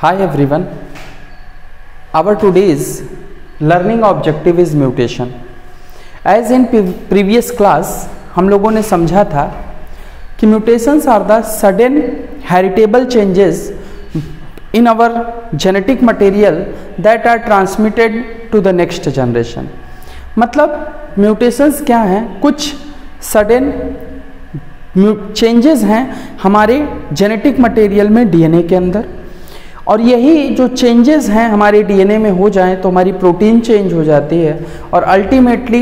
Hi everyone, our today's learning objective is mutation. As in previous class हम लोगों ने समझा था कि mutations are the sudden heritable changes in our genetic material that are transmitted to the next generation. मतलब mutations क्या हैं? कुछ sudden चेंजेस हैं हमारे जेनेटिक मटेरियल में डीएनए के अंदर, और यही जो चेंजेस हैं हमारे डीएनए में हो जाएं तो हमारी प्रोटीन चेंज हो जाती है, और अल्टीमेटली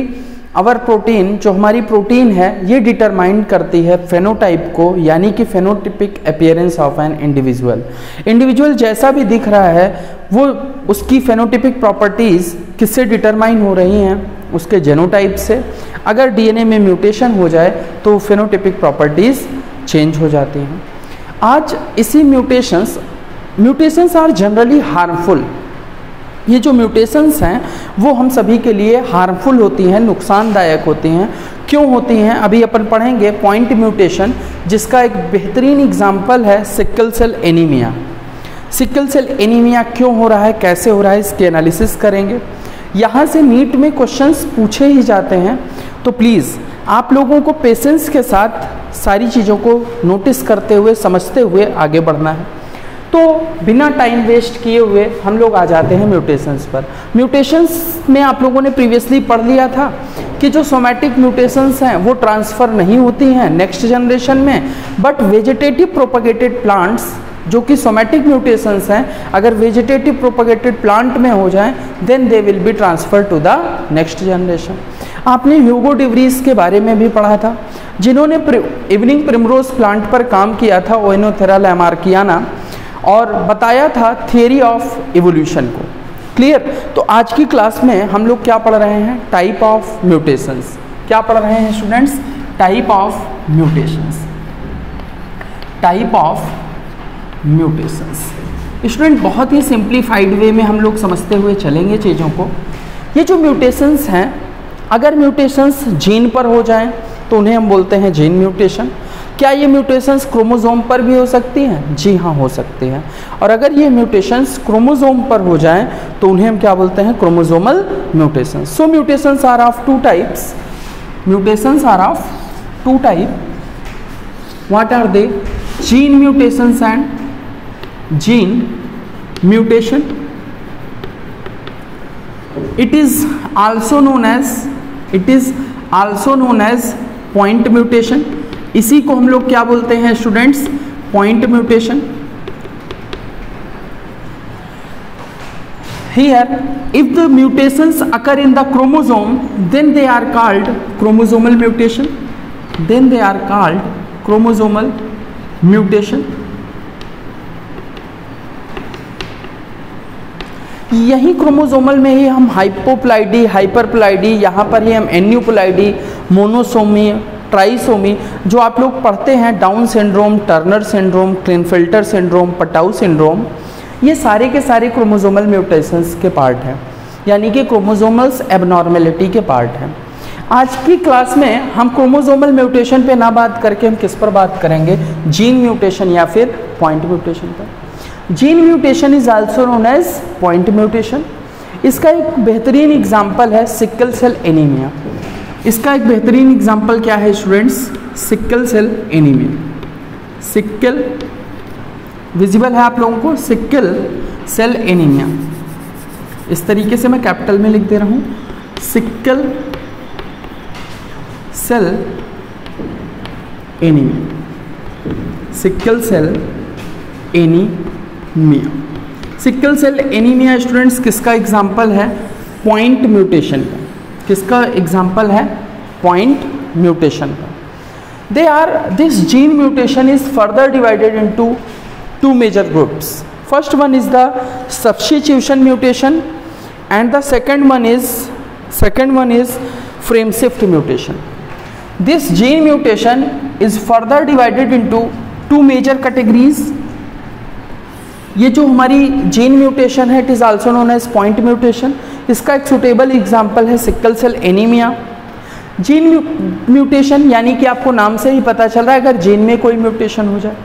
अवर प्रोटीन जो हमारी प्रोटीन है ये डिटरमाइन करती है फेनोटाइप को, यानी कि फेनोटिपिक अपीयरेंस ऑफ एन इंडिविजुअल जैसा भी दिख रहा है वो उसकी फेनोटिपिक प्रॉपर्टीज़ किससे डिटरमाइन हो रही हैं? उसके जेनोटाइप से। अगर डीएनए में म्यूटेशन हो जाए तो फेनोटिपिक प्रॉपर्टीज़ चेंज हो जाती हैं। आज इसी म्यूटेशंस आर जनरली हार्मफुल। ये जो म्यूटेशंस हैं वो हम सभी के लिए हार्मफुल होती हैं, नुकसानदायक होती हैं। क्यों होती हैं अभी अपन पढ़ेंगे। पॉइंट म्यूटेशन, जिसका एक बेहतरीन एग्जाम्पल है sickle cell anaemia. Sickle cell anaemia क्यों हो रहा है, कैसे हो रहा है, इसके एनालिसिस करेंगे। यहाँ से नीट में क्वेश्चंस पूछे ही जाते हैं, तो प्लीज़ आप लोगों को पेशेंस के साथ सारी चीज़ों को नोटिस करते हुए समझते हुए आगे बढ़ना है। तो बिना टाइम वेस्ट किए हुए हम लोग आ जाते हैं म्यूटेशंस पर। म्यूटेशंस में आप लोगों ने प्रीवियसली पढ़ लिया था कि जो सोमैटिक म्यूटेशंस हैं वो ट्रांसफ़र नहीं होती हैं नेक्स्ट जनरेशन में, बट वेजिटेटिव प्रोपगेटेड प्लांट्स जो कि सोमैटिक म्यूटेशंस हैं अगर वेजिटेटिव प्रोपगेटेड प्लांट में हो जाएं then they will be transfer to the next generation. आपने ह्यूगो डिवरीज के बारे में भी पढ़ा था, जिन्होंने इवनिंग प्रिमरोज प्लांट पर काम किया था, ओएनोथेरा लैमार्कियाना, और बताया था थियरी ऑफ इवोल्यूशन को। क्लियर? तो आज की क्लास में हम लोग क्या पढ़ रहे हैं? Type of mutations. क्या पढ़ रहे हैं students? Type of mutations. Type of mutations student बहुत ही सिंप्लीफाइड वे में हम लोग समझते हुए चलेंगे चीज़ों को। ये जो म्यूटेशंस हैं, अगर म्यूटेशंस जीन पर हो जाएं तो उन्हें हम बोलते हैं जीन म्यूटेशन। क्या ये म्यूटेशंस क्रोमोसोम पर भी हो सकती हैं? जी हाँ, हो सकती हैं। और अगर ये म्यूटेशंस क्रोमोसोम पर हो जाएं तो उन्हें हम क्या बोलते हैं? Chromosomal mutations. So mutations are of two types. Mutations are of two type. What are they? Gene mutations and gene mutation. It is also known as point mutation. इसी को हम लोग क्या बोलते हैं students? point mutation. Here, if the mutations occur in the chromosome, then they are called chromosomal mutation. Then they are called chromosomal mutation. यही chromosomal में ही हम हाइपोप्लाइडी, हाइपरप्लाइडी, यहाँ पर ही हम एन्यूप्लाइडी, मोनोसोमी, ट्राइसोमी, जो आप लोग पढ़ते हैं, down syndrome, Turner syndrome, Klinefelter syndrome, Patau syndrome, ये सारे के सारे क्रोमोसोमल म्यूटेशंस के पार्ट हैं, यानी कि क्रोमोसोमल्स एबनॉर्मेलिटी के पार्ट हैं। आज की क्लास में हम क्रोमोसोमल म्यूटेशन पे ना बात करके हम किस पर बात करेंगे? जीन म्यूटेशन या फिर पॉइंट म्यूटेशन पर। Gene mutation is also known as point mutation. इसका एक बेहतरीन एग्जाम्पल है सिकल सेल एनीमिया। इसका एक बेहतरीन एग्जाम्पल क्या है students? Sickle cell anaemia. Sickle visible है आप लोगों को? Sickle cell anaemia. इस तरीके से मैं कैपिटल में लिख दे रहा हूँ, sickle cell anaemia. Sickle cell anaemia. Sickle cell anaemia students किसका एग्जाम्पल है? पॉइंट म्यूटेशन का। किसका एग्जाम्पल है? पॉइंट म्यूटेशन का। This gene mutation is further divided into two major groups. First one is the substitution mutation and the second one is frame shift mutation. This gene mutation is further divided into two major categories. ये जो हमारी gene mutation है, it is also known as point mutation. इसका एक suitable example है sickle cell anaemia. Gene mutation यानी कि आपको नाम से ही पता चल रहा है अगर जीन में कोई म्यूटेशन हो जाए।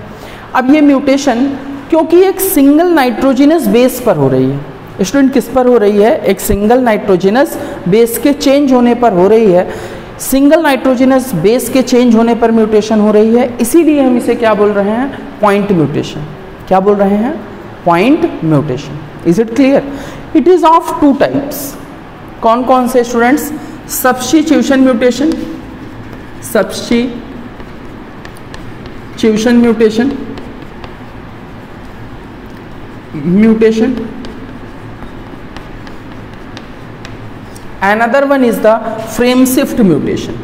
अब ये म्यूटेशन क्योंकि एक सिंगल नाइट्रोजिनस बेस पर हो रही है। स्टूडेंट किस पर हो रही है? एक सिंगल नाइट्रोजिनस बेस के चेंज होने पर हो रही है। सिंगल नाइट्रोजिनस बेस के चेंज होने पर म्यूटेशन हो रही है, इसीलिए हम इसे क्या बोल रहे हैं? Point mutation. क्या बोल रहे हैं? Point mutation. Is it clear? It is of two types. कौन कौन से students? Substitution mutation, substitution mutation, another one is the frame shift mutation,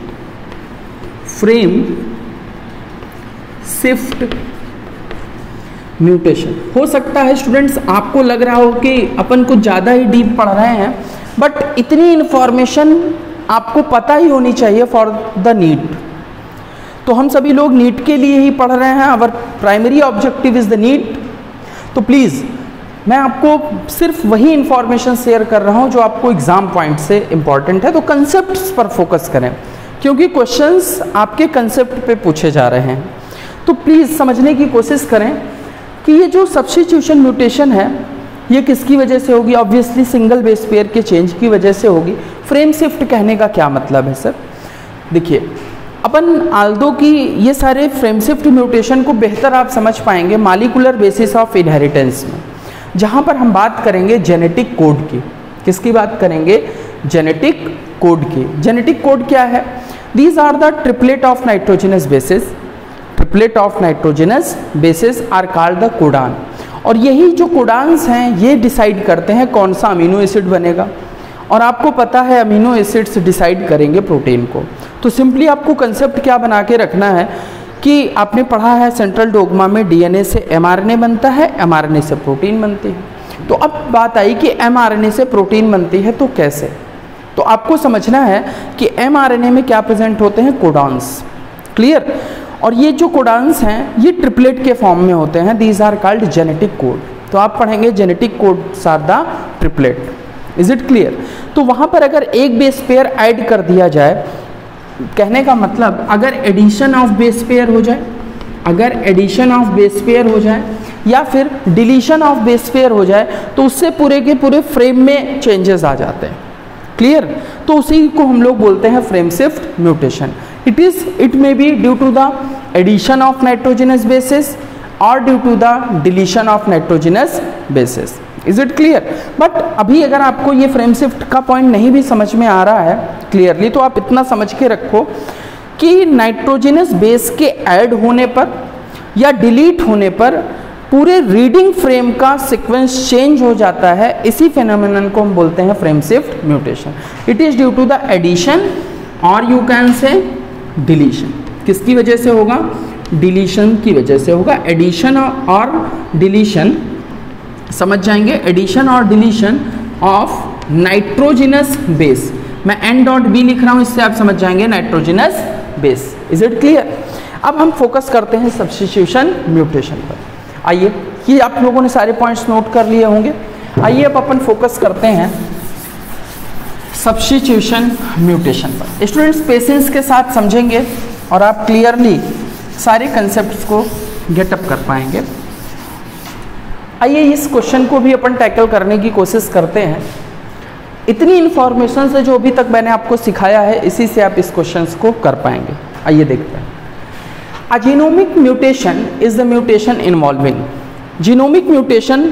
frame shift mutation. हो सकता है स्टूडेंट्स आपको लग रहा हो कि अपन कुछ ज़्यादा ही डीप पढ़ रहे हैं, बट इतनी इन्फॉर्मेशन आपको पता ही होनी चाहिए फॉर द नीट। तो हम सभी लोग नीट के लिए ही पढ़ रहे हैं, our primary objective is the NEET. तो प्लीज़ मैं आपको सिर्फ वही इंफॉर्मेशन शेयर कर रहा हूँ जो आपको एग्जाम पॉइंट से इंपॉर्टेंट है। तो कंसेप्ट्स पर फोकस करें, क्योंकि क्वेश्चंस आपके कंसेप्ट पे पूछे जा रहे हैं। तो प्लीज़ समझने की कोशिश करें कि ये जो सब्स्टिट्यूशन म्यूटेशन है ये किसकी वजह से होगी? ऑब्वियसली सिंगल बेस पेयर के चेंज की वजह से होगी। फ्रेम शिफ्ट कहने का क्या मतलब है सर? देखिए, अपन आल्दो की ये सारे फ्रेम शिफ्ट म्यूटेशन को बेहतर आप समझ पाएंगे मॉलिक्यूलर बेसिस ऑफ इनहेरिटेंस में, जहाँ पर हम बात करेंगे जेनेटिक कोड की। किसकी बात करेंगे? जेनेटिक कोड की। जेनेटिक कोड क्या है? These are the triplet of nitrogenous bases, triplet of nitrogenous bases are called the codon. और यही जो कोडान्स हैं ये डिसाइड करते हैं कौन सा अमीनो एसिड बनेगा। और आपको पता है अमीनो एसिड्स डिसाइड करेंगे प्रोटीन को। तो सिंपली आपको कंसेप्ट क्या बना के रखना है कि आपने पढ़ा है सेंट्रल डोग्मा में डीएनए से एमआरएनए बनता है, एमआरएनए से प्रोटीन बनती है। तो अब बात आई कि एमआरएनए से प्रोटीन बनती है, तो कैसे? तो आपको समझना है कि एमआरएनए में क्या प्रेजेंट होते हैं? कोडॉन्स। क्लियर? और ये जो कोडॉन्स हैं ये ट्रिपलेट के फॉर्म में होते हैं। These are called genetic code. तो आप पढ़ेंगे genetic codes are the triplet. Is it clear? तो वहाँ पर अगर एक बेस पेयर ऐड कर दिया जाए, कहने का मतलब अगर एडिशन ऑफ बेस पेयर हो जाए, अगर एडिशन ऑफ बेस पेयर हो जाए या फिर डिलीशन ऑफ बेस पेयर हो जाए, तो उससे पूरे के पूरे फ्रेम में चेंजेस आ जाते हैं। क्लियर? तो उसी को हम लोग बोलते हैं frame shift mutation. It may be due to the addition of nitrogenous bases और due to the deletion of nitrogenous bases. Is it clear? But अभी अगर आपको ये फ्रेम शिफ्ट का पॉइंट नहीं भी समझ में आ रहा है क्लियरली, तो आप इतना समझ के रखो कि नाइट्रोजिनस बेस के ऐड होने पर या डिलीट होने पर पूरे रीडिंग फ्रेम का सीक्वेंस चेंज हो जाता है। इसी फेनोमेनन को हम बोलते हैं frame shift mutation. It is due to the addition और यू कैन से डिलीशन। किसकी वजह से होगा? डिलीशन की वजह से होगा। एडिशन और डिलीशन समझ जाएंगे। एडिशन और डिलीशन ऑफ नाइट्रोजिनस बेस। मैं एन डॉट बी लिख रहा हूं, इससे आप समझ जाएंगे nitrogenous base. Is it clear? अब हम फोकस करते हैं सब्स्टिट्यूशन म्यूटेशन पर। आइए, ये आप लोगों ने सारे पॉइंट्स नोट कर लिए होंगे। आइए अब अपन फोकस करते हैं सब्स्टिट्यूशन म्यूटेशन पर। स्टूडेंट्स पेशेंस के साथ समझेंगे और आप क्लियरली सारे कंसेप्ट्स को गेटअप कर पाएंगे। आइए इस क्वेश्चन को भी अपन टैकल करने की कोशिश करते हैं। इतनी इन्फॉर्मेशन से जो अभी तक मैंने आपको सिखाया है, इसी से आप इस क्वेश्चन को कर पाएंगे। आइए देखते हैं। A genomic mutation is the mutation involving. Genomic mutation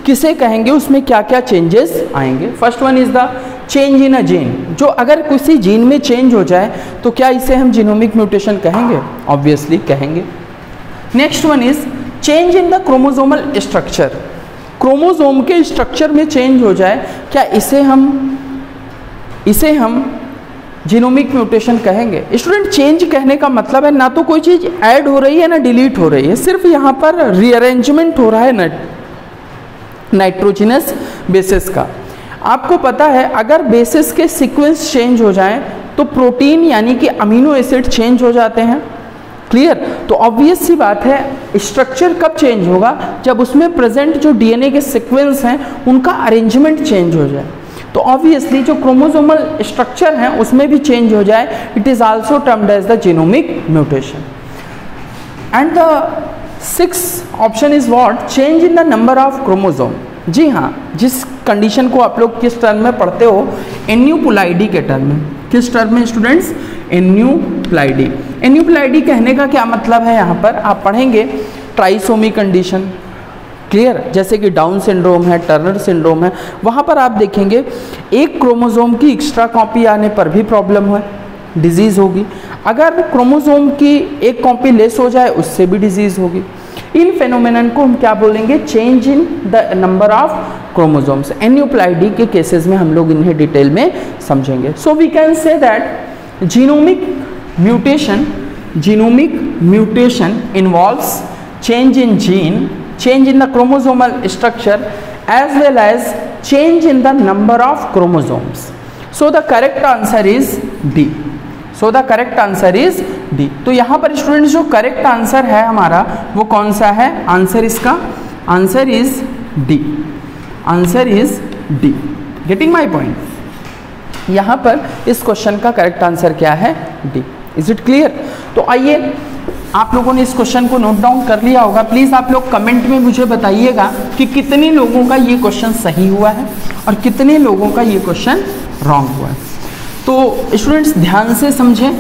किसे कहेंगे? उसमें क्या क्या चेंजेस आएंगे? First one is the change in a gene. जो अगर किसी जीन में चेंज हो जाए तो क्या इसे हम जीनोमिक म्यूटेशन कहेंगे? ऑब्वियसली कहेंगे। Next one is change in the chromosomal structure. Chromosome के स्ट्रक्चर में चेंज हो जाए, क्या इसे हम जीनोमिक म्यूटेशन कहेंगे? स्टूडेंट चेंज कहने का मतलब है ना तो कोई चीज़ ऐड हो रही है ना डिलीट हो रही है, सिर्फ यहाँ पर रीअरेंजमेंट हो रहा है नाइट्रोजिनस बेसिस का। आपको पता है अगर बेसिस के सीक्वेंस चेंज हो जाएं तो प्रोटीन यानी कि अमीनो एसिड चेंज हो जाते हैं। क्लियर? तो ऑब्वियस सी बात है स्ट्रक्चर कब चेंज होगा? जब उसमें प्रेजेंट जो डीएनए के सीक्वेंस हैं उनका अरेंजमेंट चेंज हो जाए। तो ऑब्वियसली जो क्रोमोसोमल स्ट्रक्चर हैं उसमें भी चेंज हो जाए, it is also termed as the genomic mutation. And the 6 option is what, change in the number of chromosome. जी हाँ, जिस कंडीशन को आप लोग किस टर्म में पढ़ते हो, एन्यूपुलाइडी के टर्म में। किस टर्म में स्टूडेंट्स? एन्यूपुलाइडी। एन्यूपुलाइडी कहने का क्या मतलब है? यहाँ पर आप पढ़ेंगे ट्राइसोमी कंडीशन, क्लियर, जैसे कि डाउन सिंड्रोम है, टर्नर सिंड्रोम है, वहाँ पर आप देखेंगे एक क्रोमोसोम की एक्स्ट्रा कॉपी आने पर भी प्रॉब्लम है, डिजीज़ होगी। अगर क्रोमोसोम की एक कॉपी लेस हो जाए उससे भी डिजीज़ होगी। इन फेनोमेनन को हम क्या बोलेंगे? Change in the number of chromosomes. Aneuploidy के केसेस में हम लोग इन्हें डिटेल में समझेंगे। So we can say that genomic mutation involves change in gene, change in the chromosomal structure as well as change in the number of chromosomes. So the correct answer is D. So the correct answer is D. तो यहाँ पर students जो correct answer है हमारा वो कौन सा है? आंसर इसका answer is D. Answer is D. Getting my point? यहाँ पर इस क्वेश्चन का करेक्ट आंसर क्या है? D. Is it clear? तो आइए, आप लोगों ने इस क्वेश्चन को नोट डाउन कर लिया होगा। प्लीज़ आप लोग कमेंट में मुझे बताइएगा कि कितने लोगों का ये क्वेश्चन सही हुआ है और कितने लोगों का ये क्वेश्चन रॉन्ग हुआ है। तो स्टूडेंट्स ध्यान से समझें,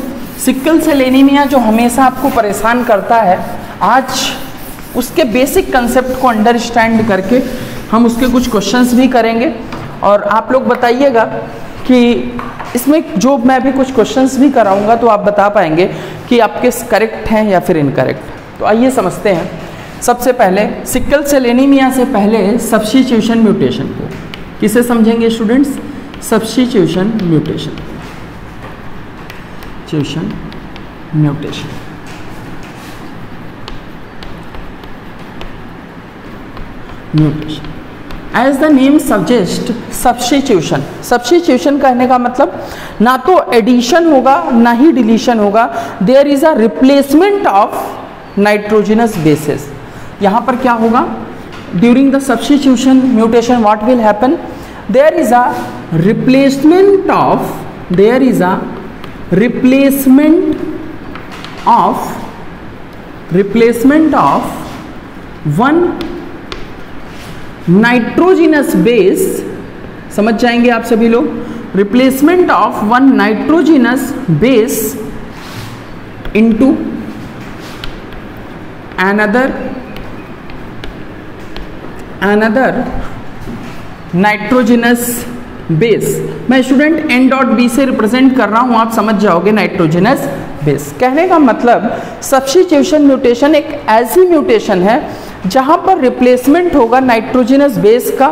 सिकल सेल एनीमिया जो हमेशा आपको परेशान करता है, आज उसके बेसिक कंसेप्ट को अंडरस्टैंड करके हम उसके कुछ क्वेश्चंस भी करेंगे और आप लोग बताइएगा कि इसमें जो मैं भी कुछ क्वेश्चंस भी कराऊंगा तो आप बता पाएंगे कि आपके करेक्ट हैं या फिर इनकरेक्ट। तो आइए समझते हैं। सबसे पहले सिकल सेल एनीमिया से पहले सब्स्टिट्यूशन म्यूटेशन को किसे समझेंगे students? Substitution mutation. As the name suggest, substitution. Substitution कहने का मतलब ना तो एडिशन होगा ना ही डिलीशन होगा। There is a replacement of nitrogenous bases. यहाँ पर क्या होगा? During the substitution mutation what will happen? There is a replacement of one nitrogenous base. समझ जाएंगे आप सभी लोग? Replacement of one nitrogenous base into another nitrogenous base. मैं स्टूडेंट एन डॉट बी से रिप्रेजेंट कर रहा हूं, आप समझ जाओगे नाइट्रोजिनस बेस। कहने का मतलब सब्स्टिट्यूशन म्यूटेशन एक ऐसी म्यूटेशन है जहां पर रिप्लेसमेंट होगा नाइट्रोजनस बेस का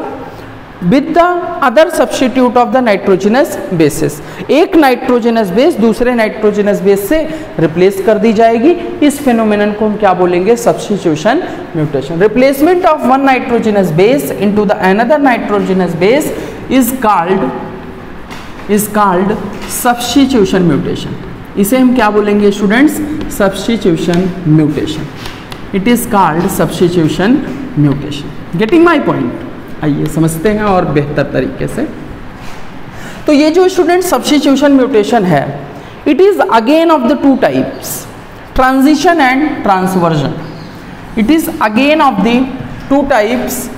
with the other substitute of the nitrogenous bases. एक नाइट्रोजनस बेस दूसरे नाइट्रोजनस बेस से रिप्लेस कर दी जाएगी। इस फेनोमेनन को हम क्या बोलेंगे? Substitution mutation. Replacement of one nitrogenous base into the another nitrogenous base is called substitution mutation. इसे हम क्या बोलेंगे students? Substitution mutation. It is called substitution mutation. Getting my point? आइए समझते हैं और बेहतर तरीके से। तो ये जो स्टूडेंट सब्स्टिट्यूशन म्यूटेशन है, it is again of the two types, transition and transversion. It is again of the two types,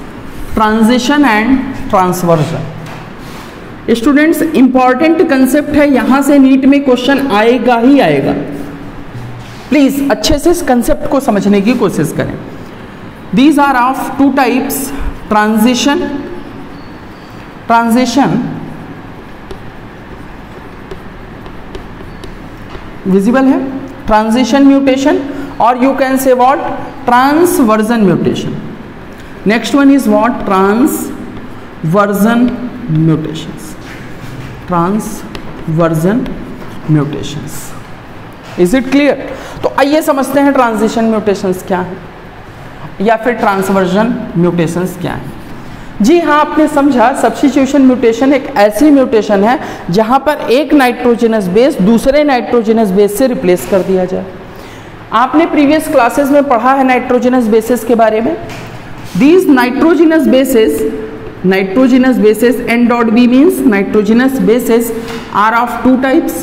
transition and transversion. Students important concept है, यहां से नीट में क्वेश्चन आएगा ही आएगा। प्लीज अच्छे से इस कंसेप्ट को समझने की कोशिश करें। These are of two types, transition visible है, ट्रांजिशन म्यूटेशन, और you can say what? Transversion mutation. Next one is what? Transversion mutations. Is it clear? तो आइए समझते हैं ट्रांजिशन म्यूटेशंस क्या है या फिर ट्रांसवर्जन म्यूटेशंस क्या है। जी हाँ, आपने समझा। सब्स्टिट्यूशन म्यूटेशन एक ऐसी म्यूटेशन है जहां पर एक नाइट्रोजनस बेस दूसरे नाइट्रोजनस बेस से रिप्लेस कर दिया जाए। आपने प्रीवियस क्लासेस में पढ़ा है नाइट्रोजनस बेसिस के बारे में। These nitrogenous basis N.B means nitrogenous bases are of two types,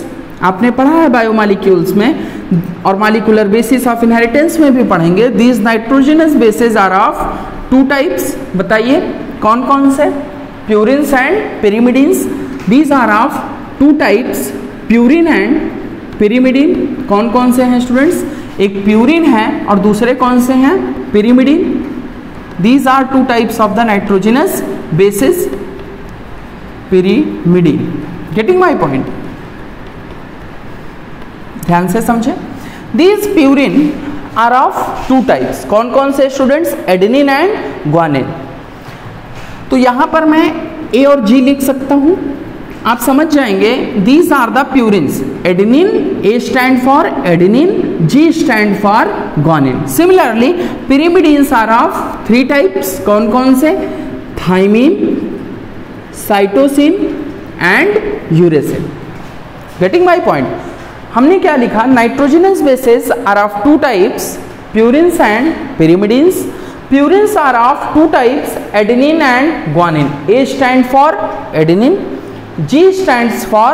आपने पढ़ा है बायोमॉलिक्यूल्स में और मॉलिक्यूलर बेसिस ऑफ इनहेरिटेंस में भी पढ़ेंगे। These nitrogenous bases are of 2 types. बताइए कौन कौन से? Purines and pyrimidines. These are of 2 types, purine and pyrimidine. कौन कौन से हैं स्टूडेंट्स? एक प्यूरिन है और दूसरे कौन से हैं? Pyrimidine. These are 2 types of the nitrogenous bases, pyrimidine. Getting my point? ध्यान से समझे। These purine are of 2 types. कौन कौन से स्टूडेंट्स? Adenine and guanine. तो यहां पर मैं A और G लिख सकता हूं, आप समझ जाएंगे। These are the purines. Adenine, A stand for adenine, G stand for guanine. Similarly, pyrimidines are of 3 types. कौन कौन से? Thymine, cytosine and uracil. Getting my point? हमने क्या लिखा? Nitrogenous bases are of 2 types, purines and pyrimidines. Purines are of 2 types, adenine and guanine. A stand for adenine, G stands for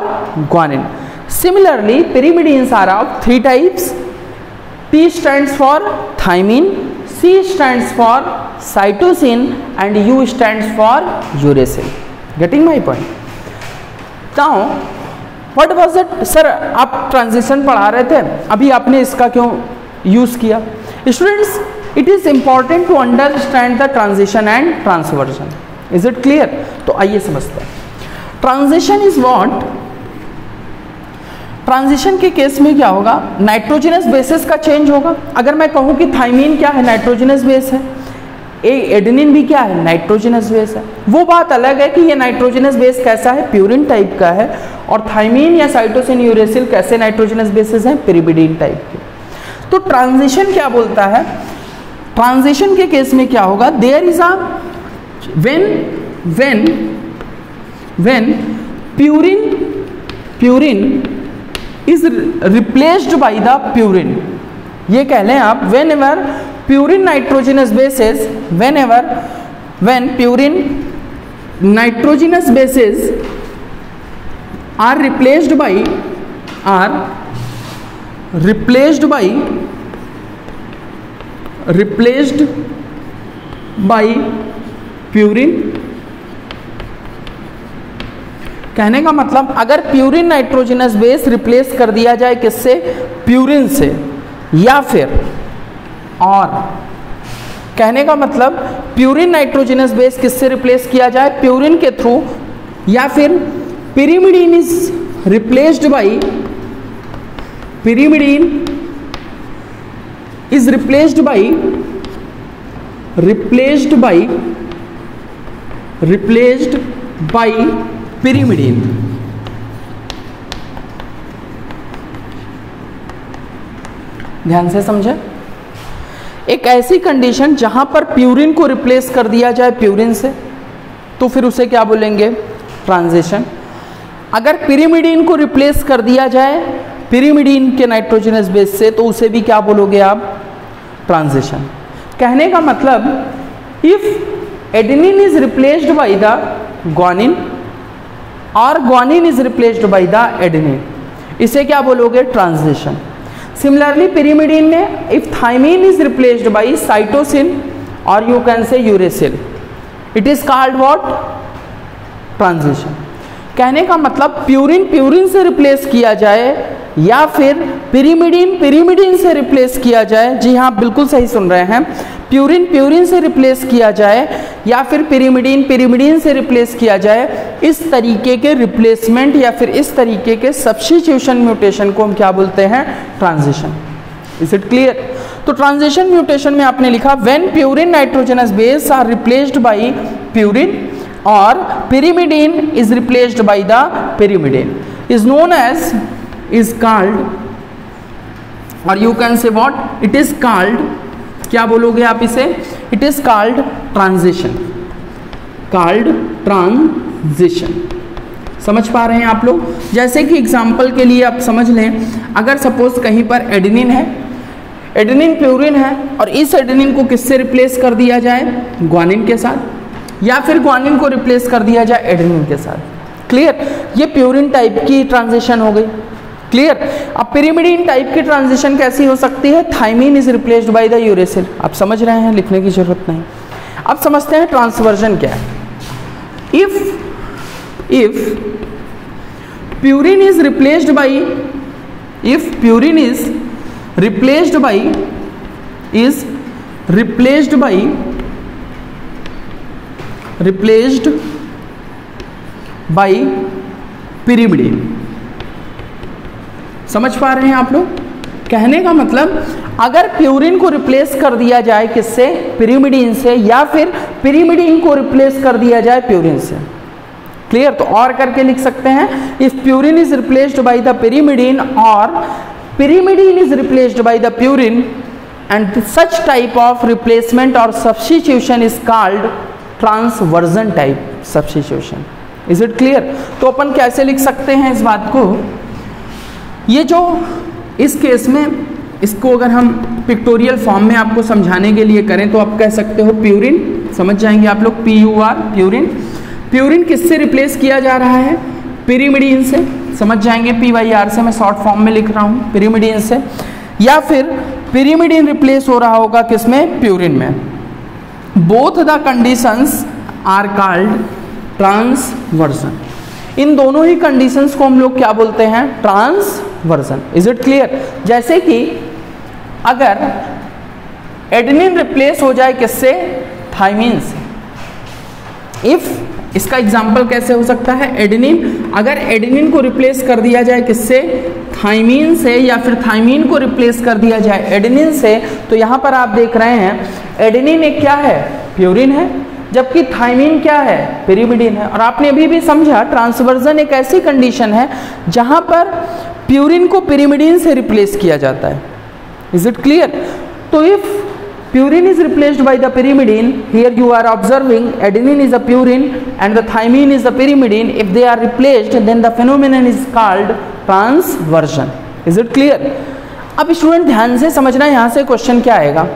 guanine. Similarly, pyrimidines are of 3 types. T stands for thymine, C stands for cytosine and U stands for uracil. Getting my point? Now, what was it? Sir, आप transition पढ़ा रहे थे, अभी आपने इसका क्यों use किया? Students, it is important to understand the transition and transversion. Is it clear? तो आइए समझते हैं। Transition is what? ट्रांजिशन के केस में क्या होगा? नाइट्रोजनस बेसिस का चेंज होगा। अगर मैं कहूं कि थाइमीन क्या है? नाइट्रोजनस बेस है। एडेनिन भी क्या है? नाइट्रोजनस बेस है। वो बात अलग है कि ये नाइट्रोजनस बेस कैसा है? प्यूरिन टाइप का है। और थाइमीन या साइटोसिन, यूरेसिल कैसे नाइट्रोजनस बेसिस हैं? पिरिमिडीन टाइप के। तो ट्रांजिशन क्या बोलता है? ट्रांजिशन के केस में क्या होगा? There is a when purine is replaced by the purine, ये कह लें आप, whenever purine nitrogenous bases, when purine nitrogenous bases are replaced by purine। कहने का मतलब अगर प्यूरिन नाइट्रोजनस बेस रिप्लेस कर दिया जाए किससे? प्यूरिन से, या फिर और कहने का मतलब प्यूरिन नाइट्रोजनस बेस किससे रिप्लेस किया जाए? प्यूरिन के थ्रू, या फिर pyrimidine is replaced bye pyrimidine. ध्यान से समझे। एक ऐसी कंडीशन जहां पर प्यूरिन को रिप्लेस कर दिया जाए प्यूरिन से, तो फिर उसे क्या बोलेंगे? ट्रांजिशन। अगर पिरिमिडीन को रिप्लेस कर दिया जाए पिरिमिडीन के नाइट्रोजनस बेस से, तो उसे भी क्या बोलोगे आप? ट्रांजिशन। कहने का मतलब if adenine is replaced by the guanine और guanine is replaced by the adenine, इसे क्या बोलोगे? ट्रांजिशन। सिमिलरली पिरिमिडीन में if thymine is replaced by cytosine और you can say uracil, it is called what? Transition. कहने का मतलब purine से रिप्लेस किया जाए या फिर पिरिमिडीन से रिप्लेस किया जाए। जी हाँ, बिल्कुल सही सुन रहे हैं। प्यूरिन से रिप्लेस किया जाए या फिर पिरिमिडीन से रिप्लेस किया जाए। इस तरीके के रिप्लेसमेंट या फिर इस तरीके के सब्स्टिट्यूशन म्यूटेशन को हम क्या बोलते हैं? ट्रांजिशन। Is it clear? तो ट्रांजिशन म्यूटेशन में आपने लिखा when purine nitrogenous base are replaced by purine और pyrimidine is replaced by the pyrimidine is known as, is called, or you can say what, it is called, क्या बोलोगे आप इसे? it is called transition, called transition। समझ पा रहे हैं आप लोग? जैसे कि एग्जाम्पल के लिए आप समझ लें, अगर सपोज कहीं पर एडेनिन है, एडेनिन प्यूरिन है और इस एडेनिन को किससे रिप्लेस कर दिया जाए? ग्वानिन के साथ, या फिर ग्वानिन को रिप्लेस कर दिया जाए एडेनिन के साथ। क्लियर? ये प्यूरिन टाइप की ट्रांजिशन हो गई। क्लियर। अब पिरिमिडीन टाइप की ट्रांजिशन कैसी हो सकती है? Thymine is replaced by the uracil. आप समझ रहे हैं, लिखने की जरूरत नहीं। अब समझते हैं ट्रांसवर्जन क्या है। If purine is replaced bye pyrimidine. समझ पा रहे हैं आप लोग? कहने का मतलब अगर प्यूरिन को रिप्लेस कर दिया जाए किससे? पिरिमिडीन से, या फिर पिरिमिडीन को रिप्लेस कर दिया जाए प्यूरिन से। क्लियर। तो और करके लिख सकते हैं, if purine is replaced by the pyrimidine और pyrimidine is replaced by the purine and such type of replacement or substitution is called transversion type substitution. Is it clear? तो अपन कैसे लिख सकते हैं इस बात को? ये जो इस केस में इसको अगर हम पिक्टोरियल फॉर्म में आपको समझाने के लिए करें तो आप कह सकते हो प्यूरिन, समझ जाएंगे आप लोग, PUR प्यूरिन। प्यूरिन किससे रिप्लेस किया जा रहा है? पिरिमिडीन से, समझ जाएंगे, PYR से मैं शॉर्ट फॉर्म में लिख रहा हूँ, पिरिमिडीन से। या फिर पिरिमिडीन रिप्लेस हो रहा होगा किसमें? प्यूरिन में। Both the conditions are called transversion. इन दोनों ही कंडीशंस को हम लोग क्या बोलते हैं? ट्रांसवर्जन। Is it clear? जैसे कि अगर एडेनिन रिप्लेस हो जाए किससे? थाइमीन से। इफ, इसका एग्जाम्पल कैसे हो सकता है? एडेनिन, अगर एडेनिन को रिप्लेस कर दिया जाए किससे? थाइमीन से, या फिर थाइमीन को रिप्लेस कर दिया जाए एडेनिन से, तो यहाँ पर आप देख रहे हैं एडेनिन एक क्या है? प्यूरिन है, जबकि थाइमीन क्या है? पिरिमिडीन है। और आपने अभी भी समझा ट्रांसवर्जन एक ऐसी कंडीशन है जहाँ पर प्यूरिन को पिरिमिडीन से रिप्लेस किया जाता है। Is it clear? तो if purine is replaced by the pyrimidine, here you are observing adenine is a purine and the thymine is the pyrimidine. If they are replaced, then the phenomenon is called transversion. Is it clear? अब student ध्यान से समझना, यहाँ से question क्या आएगा।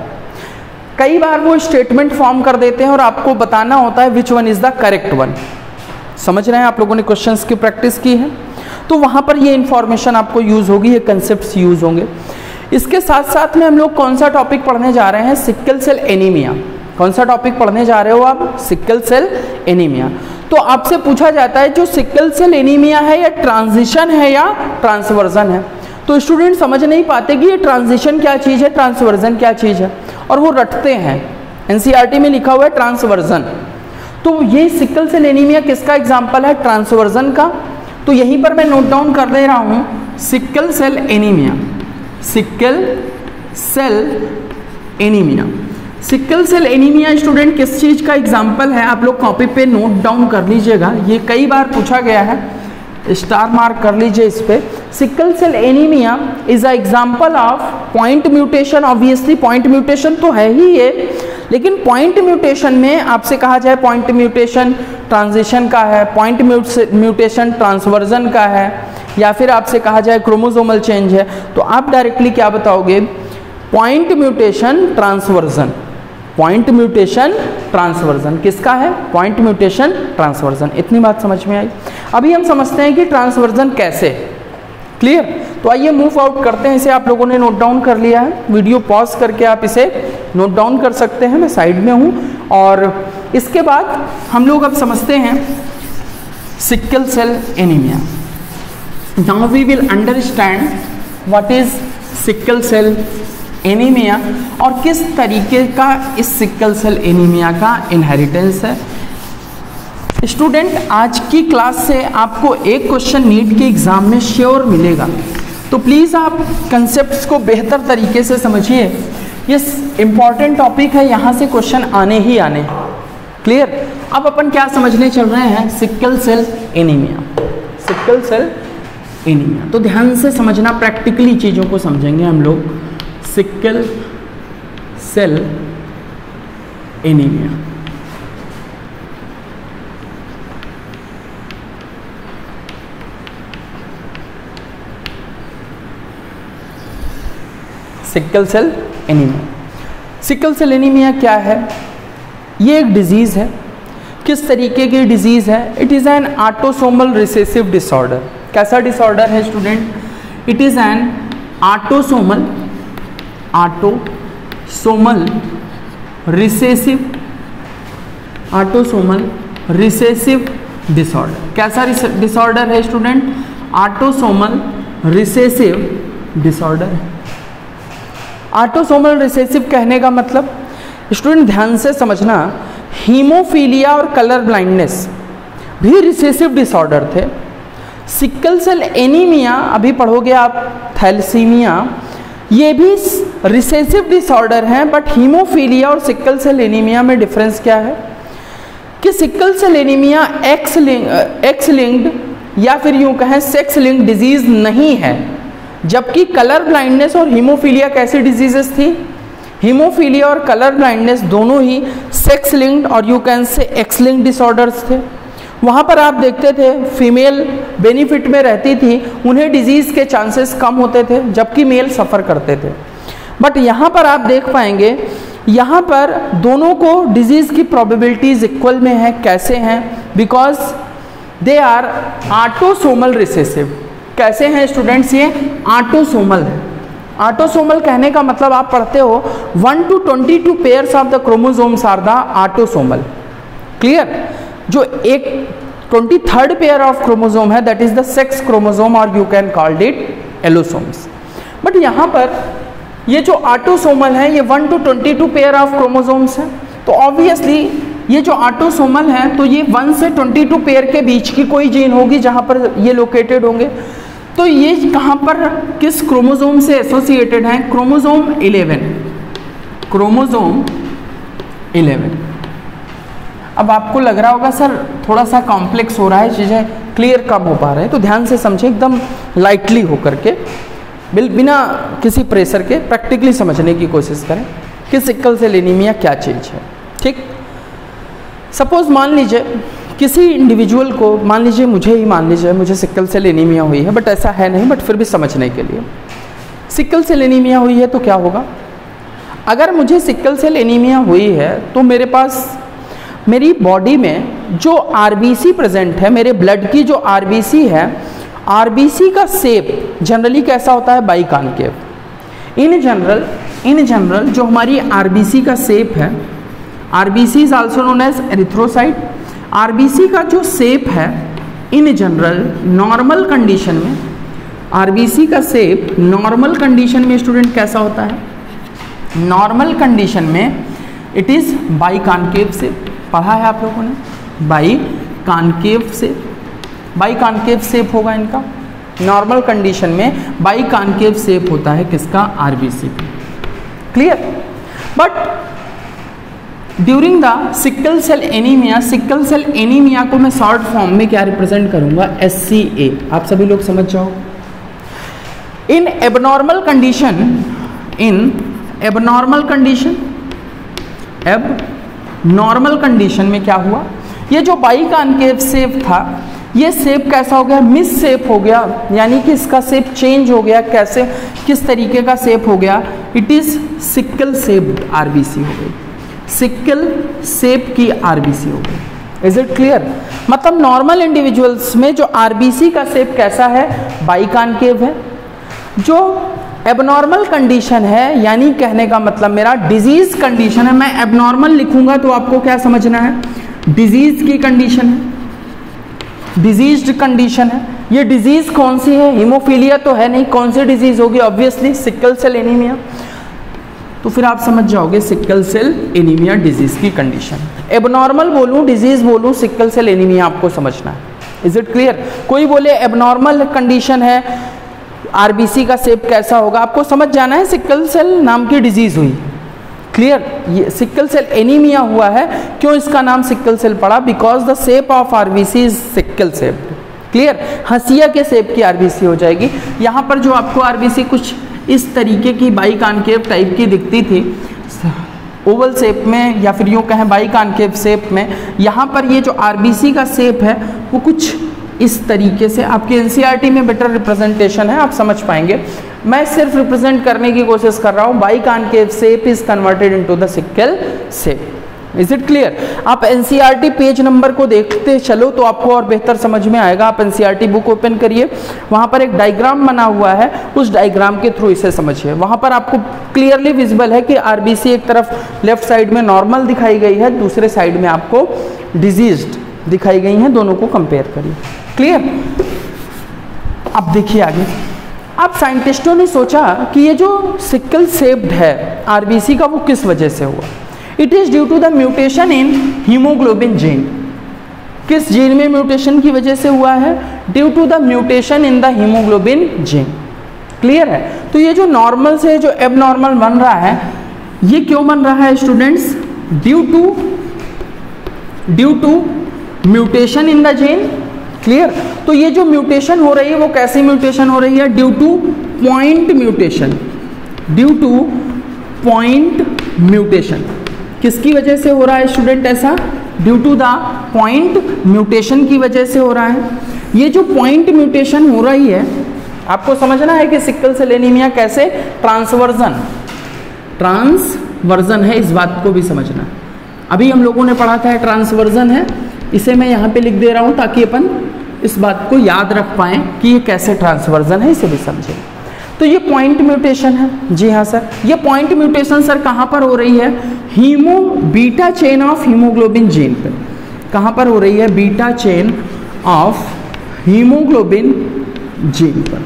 कई बार वो स्टेटमेंट फॉर्म कर देते हैं और आपको बताना होता है which one is the correct one. समझ रहे हैं? आप लोगों ने क्वेश्चंस की प्रैक्टिस की है तो वहाँ पर ये इंफॉर्मेशन आपको यूज होगी, ये कंसेप्ट यूज होंगे। इसके साथ साथ में हम लोग कौन सा टॉपिक पढ़ने जा रहे हैं? Sickle cell anaemia. कौन सा टॉपिक पढ़ने जा रहे हो आप? Sickle cell anaemia. तो आपसे पूछा जाता है जो सिकल सेल एनीमिया है या ट्रांजिशन है या ट्रांसवर्जन है, तो स्टूडेंट समझ नहीं पाते कि ये ट्रांजिशन क्या चीज़ है, ट्रांसवर्जन क्या चीज़ है, और वो रटते हैं। NCERT में लिखा हुआ है ट्रांसवर्जन। तो ये सिकल सेल एनीमिया किसका एग्जाम्पल है? ट्रांसवर्जन का। तो यहीं पर मैं नोट डाउन कर दे रहा हूँ, sickle cell anaemia. Sickle cell anaemia. Sickle cell anaemia student किस चीज का एग्जाम्पल है? आप लोग कॉपी पे नोट डाउन कर लीजिएगा, ये कई बार पूछा गया है, स्टार मार्क कर लीजिए इस पे। Sickle cell anaemia is a example of point mutation. Obviously point mutation तो है ही ये, लेकिन पॉइंट म्यूटेशन में आपसे कहा जाए पॉइंट म्यूटेशन ट्रांजिशन का है, पॉइंट म्यूटेशन ट्रांसवर्जन का है, या फिर आपसे कहा जाए क्रोमोसोमल चेंज है, तो आप डायरेक्टली क्या बताओगे? Point mutation transversion. Point mutation transversion किसका है? Point mutation transversion. इतनी बात समझ में आई। अभी हम समझते हैं कि ट्रांसवर्जन कैसे। क्लियर? तो आइए मूव आउट करते हैं। इसे आप लोगों ने नोट डाउन कर लिया है, वीडियो पॉज करके आप इसे नोट डाउन कर सकते हैं, मैं साइड में हूँ। और इसके बाद हम लोग अब समझते हैं sickle cell anaemia. Now we will understand what is sickle cell anemia और किस तरीके का इस सिकल सेल एनीमिया का इनहेरिटेंस है। स्टूडेंट आज की क्लास से आपको एक क्वेश्चन नीट के एग्जाम में श्योर मिलेगा, तो प्लीज़ आप कंसेप्ट्स को बेहतर तरीके से समझिए। ये इम्पॉर्टेंट टॉपिक है, यहाँ से क्वेश्चन आने ही आने। क्लियर? अब अपन क्या समझने चल रहे हैं? Sickle cell anaemia. Sickle cell anaemia, तो ध्यान से समझना, प्रैक्टिकली चीज़ों को समझेंगे हम लोग। Sickle cell anaemia. Sickle cell anaemia. Sickle cell anaemia क्या है? ये एक डिजीज़ है। किस तरीके की डिजीज़ है? It is an autosomal recessive disorder. कैसा डिसऑर्डर है student? It is an autosomal recessive disorder. कैसा डिसऑर्डर है स्टूडेंट? ऑटोसोमल रिसेसिव डिसऑर्डर है। ऑटोसोमल रिसेसिव कहने का मतलब स्टूडेंट ध्यान से समझना, हीमोफीलिया और कलर ब्लाइंडनेस भी रिसेसिव डिसऑर्डर थे। सिकल सेल एनीमिया, अभी पढ़ोगे आप थैलेसीमिया, ये भी रिसेसिव डिसऑर्डर हैं। बट हीमोफीलिया और सिकल सेल एनीमिया में डिफरेंस क्या है कि sickle cell anaemia x linked या फिर यूं कहें सेक्स लिंक्ड डिजीज नहीं है, जबकि कलर ब्लाइंडनेस और हीमोफीलिया कैसी डिजीजेस थी? हीमोफीलिया और कलर ब्लाइंडनेस दोनों ही सेक्स लिंक्ड और यू कैन से एक्स लिंक्ड डिसऑर्डर्स थे। वहाँ पर आप देखते थे फीमेल बेनिफिट में रहती थी, उन्हें डिजीज़ के चांसेस कम होते थे, जबकि मेल सफ़र करते थे। बट यहाँ पर आप देख पाएंगे, यहाँ पर दोनों को डिजीज़ की प्रोबेबिलिटीज़ इक्वल में है। कैसे हैं? Because they are autosomal recessive. कैसे हैं स्टूडेंट्स? ये ऑटोसोमल है। ऑटोसोमल कहने का मतलब आप पढ़ते हो 1 to 22 pairs of the chromosomes are the autosomal. Clear? जो एक 23rd पेयर ऑफ क्रोमोसोम है that is the sex chromosome और you can called it allosomes. But यहाँ पर ये जो ऑटोसोमल है ये 1 to 22 पेयर ऑफ क्रोमोसोम्स है। तो ऑब्वियसली ये जो ऑटोसोमल है तो ये 1 से 22 पेयर के बीच की कोई जीन होगी जहाँ पर ये लोकेटेड होंगे। तो ये कहाँ पर किस क्रोमोसोम से एसोसिएटेड है? क्रोमोसोम 11। क्रोमोसोम 11। अब आपको लग रहा होगा सर थोड़ा सा कॉम्प्लेक्स हो रहा है, चीज़ें क्लियर कम हो पा रहे हैं, तो ध्यान से समझें, एकदम लाइटली होकर के, बिना किसी प्रेशर के प्रैक्टिकली समझने की कोशिश करें कि सिकल सेल एनीमिया क्या चीज़ है। ठीक, सपोज मान लीजिए किसी इंडिविजुअल को, मान लीजिए मुझे ही मान लीजिए मुझे सिकल सेल एनीमिया हुई है, बट ऐसा है नहीं, बट फिर भी समझने के लिए, सिकल सेल एनीमिया हुई है तो क्या होगा? अगर मुझे सिकल सेल एनीमिया हुई है तो मेरे पास मेरी बॉडी में जो आरबीसी प्रेजेंट है, मेरे ब्लड की जो आरबीसी है, आरबीसी का शेप जनरली कैसा होता है? बाइकॉन्केव। इन जनरल जो हमारी आरबीसी का शेप है, RBC is also known as erythrocyte. RBC का जो शेप है इन जनरल नॉर्मल कंडीशन में, आरबीसी का शेप नॉर्मल कंडीशन में स्टूडेंट कैसा होता है? नॉर्मल कंडीशन में इट इज बाइकॉन्केव शेप। पढ़ा है आप लोगों ने? बाइकॉन्केव शेप होगा इनका। नॉर्मल कंडीशन में बाइकॉन्केव शेप होता है किसका? आरबीसी का। Clear? But during the sickle cell anaemia को मैं शॉर्ट फॉर्म में क्या रिप्रेजेंट करूंगा? SCA। आप सभी लोग समझ जाओ। इन एबनॉर्मल कंडीशन में क्या हुआ? ये जो बाइकॉन्केव शेप था, ये शेप कैसा हो गया? मिस शेप हो गया, यानी कि इसका शेप चेंज हो गया। कैसे, किस तरीके का शेप हो गया? It is sickle shaped RBC हो गई, सिकल शेप की आरबीसी हो गई। Is it clear? मतलब नॉर्मल इंडिविजुअल्स में जो आरबीसी का शेप कैसा है? बाइकॉन्केव है। जो एबनॉर्मल कंडीशन है, यानी कहने का मतलब मेरा डिजीज कंडीशन है, मैं एबनॉर्मल लिखूंगा तो आपको क्या समझना है? डिजीज की कंडीशन है, डिजीज्ड कंडीशन है। ये डिजीज कौन सी है? हीमोफीलिया तो है नहीं, कौन सी डिजीज होगी? Obviously sickle cell anaemia. तो फिर आप समझ जाओगे सिकल सेल एनीमिया डिजीज की कंडीशन। एबनॉर्मल बोलूं, डिजीज बोलूं, सिकल सेल एनीमिया आपको समझना है। Is it clear? कोई बोले एबनॉर्मल कंडीशन है, आरबीसी का शेप कैसा होगा, आपको समझ जाना है सिकल सेल नाम की डिजीज हुई। क्लियर? ये सिकल सेल एनीमिया हुआ है, क्यों इसका नाम सिकल सेल पड़ा? Because the shape of RBC is sickle shape. Clear? हंसिया के शेप की आरबीसी हो जाएगी। यहाँ पर जो आपको आरबीसी कुछ इस तरीके की बाइकॉन्केव टाइप की दिखती थी, ओवल शेप में या फिर यूँ कहें बाइकॉन्केव शेप में, यहाँ पर ये जो आरबीसी का शेप है वो कुछ इस तरीके से, आपके एनसीईआरटी में बेटर रिप्रेजेंटेशन है, आप समझ पाएंगे। मैं सिर्फ रिप्रेजेंट करने की कोशिश कर रहा हूँ। Biconcave shape is converted into the sickle shape. Is it clear? आप एनसीईआरटी पेज नंबर को देखते चलो तो आपको और बेहतर समझ में आएगा। आप एनसीईआरटी बुक ओपन करिए, वहां पर एक डायग्राम बना हुआ है, उस डायग्राम के थ्रू इसे समझिए। वहां पर आपको क्लियरली विजिबल है कि आरबीसी एक तरफ लेफ्ट साइड में नॉर्मल दिखाई गई है, दूसरे साइड में आपको डिजीज्ड दिखाई गई हैं, दोनों को कंपेयर करिए। क्लियर? अब देखिए आगे। अब साइंटिस्टों ने सोचा कि ये जो सिकल सेप्ड है आरबीसी का, वो किस वजह से हुआ? It is due to the mutation in haemoglobin gene. किस जीन में म्यूटेशन की वजह से हुआ है? Due to the mutation in the haemoglobin gene. Clear है? तो ये जो नॉर्मल से जो एबनॉर्मल बन रहा है, ये क्यों बन रहा है students? Due to mutation in the gene. Clear? तो ये जो म्यूटेशन हो रही है वो कैसी म्यूटेशन हो रही है? Due to point mutation. Due to point mutation. किसकी वजह से हो रहा है स्टूडेंट ऐसा? Due to the point mutation की वजह से हो रहा है। ये जो पॉइंट म्यूटेशन हो रही है, आपको समझना है कि सिकल सेल एनीमिया कैसे ट्रांसवर्जन है, इस बात को भी समझना। अभी हम लोगों ने पढ़ा था ट्रांसवर्जन है, इसे मैं यहाँ पे लिख दे रहा हूँ ताकि अपन इस बात को याद रख पाएँ कि ये कैसे ट्रांसवर्जन है, इसे भी समझें। तो ये पॉइंट म्यूटेशन है। जी हाँ सर, ये पॉइंट म्यूटेशन सर कहाँ पर हो रही है? Beta chain of haemoglobin gene पे। कहाँ पर हो रही है? Beta chain of haemoglobin gene पर।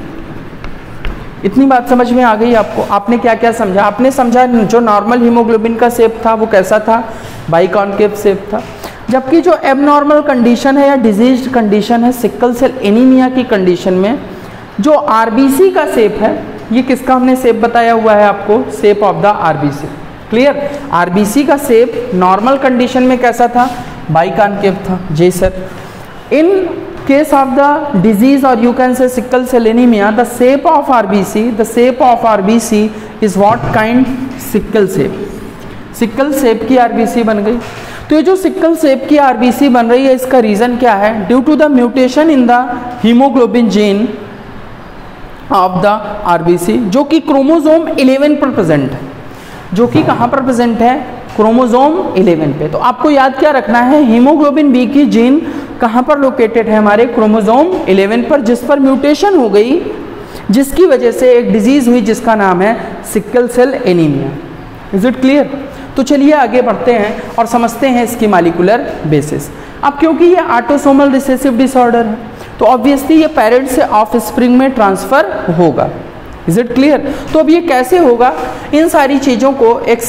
इतनी बात समझ में आ गई आपको? आपने क्या क्या समझा? आपने समझा जो नॉर्मल हीमोग्लोबिन का शेप था वो कैसा था? बाइकॉन्केव शेप था। जबकि जो एबनॉर्मल कंडीशन है या डिजीज्ड कंडीशन है सिकल सेल एनीमिया की कंडीशन में, जो आरबीसी का शेप है, ये किसका हमने शेप बताया हुआ है आपको? Shape of the RBC. Clear? RBC का शेप नॉर्मल कंडीशन में कैसा था? बाइकॉन्केव था। जी sir. In case of the disease और you can say sickle cell anaemia, the shape of RBC is what kind? Sickle shape. Sickle shape की RBC बन गई। तो ये जो सिकल शेप की आरबीसी बन रही है, इसका रीजन क्या है? Due to the mutation in the haemoglobin gene of the RBC, जो कि क्रोमोसोम 11 पर प्रेजेंट है। जो कि कहाँ पर प्रेजेंट है? क्रोमोसोम 11 पे। तो आपको याद क्या रखना है? हीमोग्लोबिन बी की जीन कहाँ पर लोकेटेड है? हमारे क्रोमोसोम 11 पर, जिस पर म्यूटेशन हो गई, जिसकी वजह से एक डिजीज हुई जिसका नाम है sickle cell anaemia. Is it clear? तो चलिए आगे बढ़ते हैं और समझते हैं इसकी मॉलिक्यूलर बेसिस। अब क्योंकि ये ऑटोसोमल रिसेसिव डिसऑर्डर है, तो ऑब्वियसली ये पेरेंट से ऑफ स्प्रिंग में ट्रांसफर होगा। Is it clear? तो अब ये कैसे होगा? इन सारी चीज़ों को एक